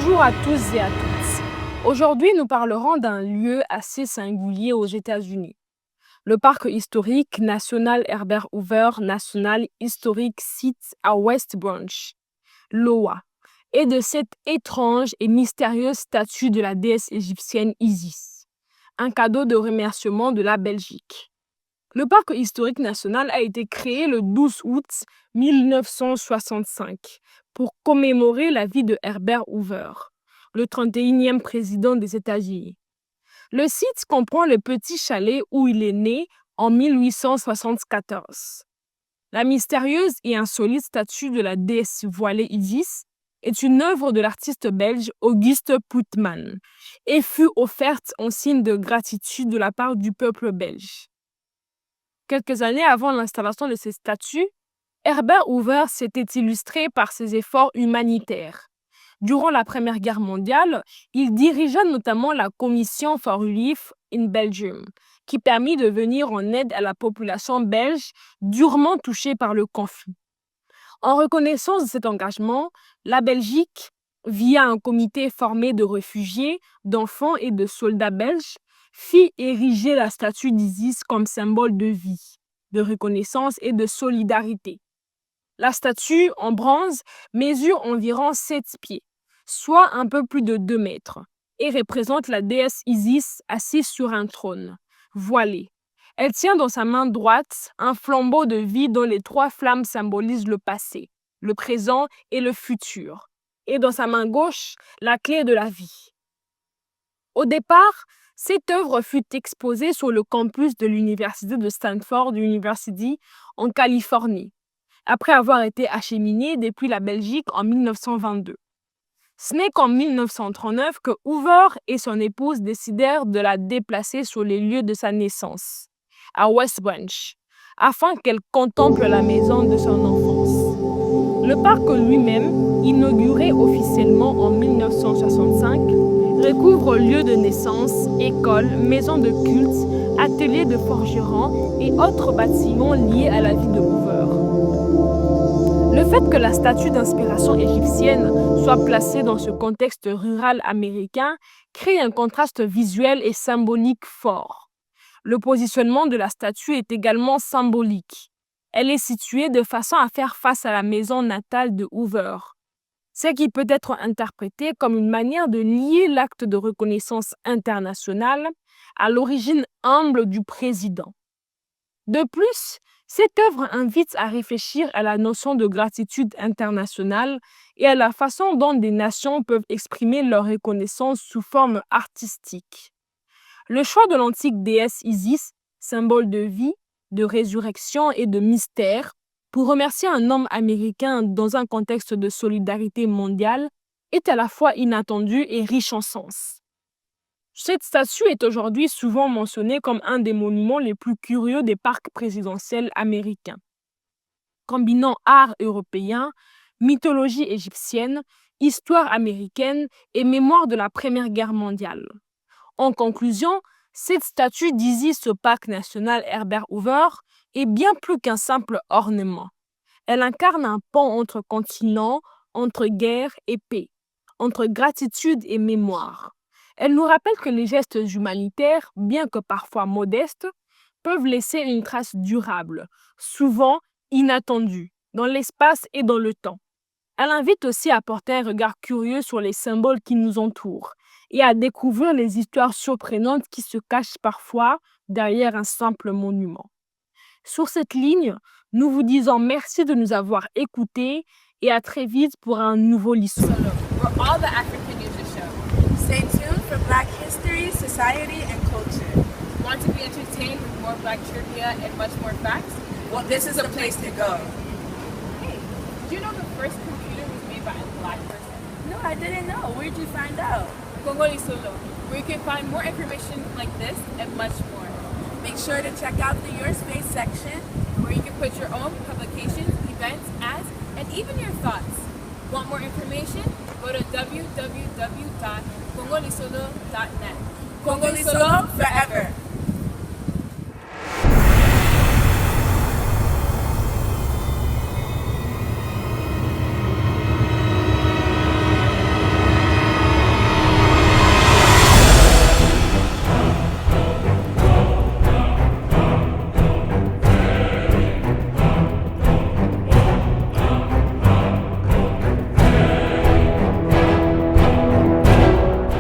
Bonjour à tous et à toutes. Aujourd'hui, nous parlerons d'un lieu assez singulier aux États-Unis. Le parc historique national Herbert Hoover National Historic Site à West Branch, Iowa, et de cette étrange et mystérieuse statue de la déesse égyptienne Isis, un cadeau de remerciement de la Belgique. Le parc historique national a été créé le 12 août 1965 pour commémorer la vie de Herbert Hoover, le 31e président des États-Unis. Le site comprend le petit chalet où il est né en 1874. La mystérieuse et insolite statue de la déesse voilée Isis est une œuvre de l'artiste belge Auguste Putman et fut offerte en signe de gratitude de la part du peuple belge. Quelques années avant l'installation de ces statues, Herbert Hoover s'était illustré par ses efforts humanitaires. Durant la Première Guerre mondiale, il dirigea notamment la commission for Relief in Belgium, qui permit de venir en aide à la population belge durement touchée par le conflit. En reconnaissance de cet engagement, la Belgique, via un comité formé de réfugiés, d'enfants et de soldats belges, fit ériger la statue d'Isis comme symbole de vie, de reconnaissance et de solidarité. La statue, en bronze, mesure environ 7 pieds, soit un peu plus de 2 mètres, et représente la déesse Isis assise sur un trône, voilée. Elle tient dans sa main droite un flambeau de vie dont les 3 flammes symbolisent le passé, le présent et le futur, et dans sa main gauche, la clé de la vie. Au départ, cette œuvre fut exposée sur le campus de l'université de Stanford University en Californie, après avoir été acheminée depuis la Belgique en 1922. Ce n'est qu'en 1939 que Hoover et son épouse décidèrent de la déplacer sur les lieux de sa naissance, à West Branch, afin qu'elle contemple la maison de son enfance. Le parc lui-même, inauguré officiellement en 1965, recouvre lieux de naissance, écoles, maisons de culte, ateliers de forgerons et autres bâtiments liés à la vie de Hoover. Le fait que la statue d'inspiration égyptienne soit placée dans ce contexte rural américain crée un contraste visuel et symbolique fort. Le positionnement de la statue est également symbolique. Elle est située de façon à faire face à la maison natale de Hoover, ce qui peut être interprété comme une manière de lier l'acte de reconnaissance internationale à l'origine humble du président. De plus, cette œuvre invite à réfléchir à la notion de gratitude internationale et à la façon dont des nations peuvent exprimer leur reconnaissance sous forme artistique. Le choix de l'antique déesse Isis, symbole de vie, de résurrection et de mystère, pour remercier un homme américain dans un contexte de solidarité mondiale, est à la fois inattendu et riche en sens. Cette statue est aujourd'hui souvent mentionnée comme un des monuments les plus curieux des parcs présidentiels américains. Combinant art européen, mythologie égyptienne, histoire américaine et mémoire de la Première Guerre mondiale. En conclusion, cette statue d'Isis au parc national Herbert Hoover est bien plus qu'un simple ornement. Elle incarne un pont entre continents, entre guerre et paix, entre gratitude et mémoire. Elle nous rappelle que les gestes humanitaires, bien que parfois modestes, peuvent laisser une trace durable, souvent inattendue, dans l'espace et dans le temps. Elle invite aussi à porter un regard curieux sur les symboles qui nous entourent et à découvrir les histoires surprenantes qui se cachent parfois derrière un simple monument. Sur cette ligne, nous vous disons merci de nous avoir écoutés et à très vite pour un nouveau Lissolo. Stay tuned for Black history, society, and culture. Want to be entertained with more Black trivia and much more facts? Well, this is the place to go. Hey, did you know the first computer was made by a Black person? No, I didn't know. Where'd you find out? Congo Lisolo, where you can find more information like this and much more. Make sure to check out the Your Space section, where you can put your own publications, events, ads, and even your thoughts. Want more information? Go to www.congolisolo.net.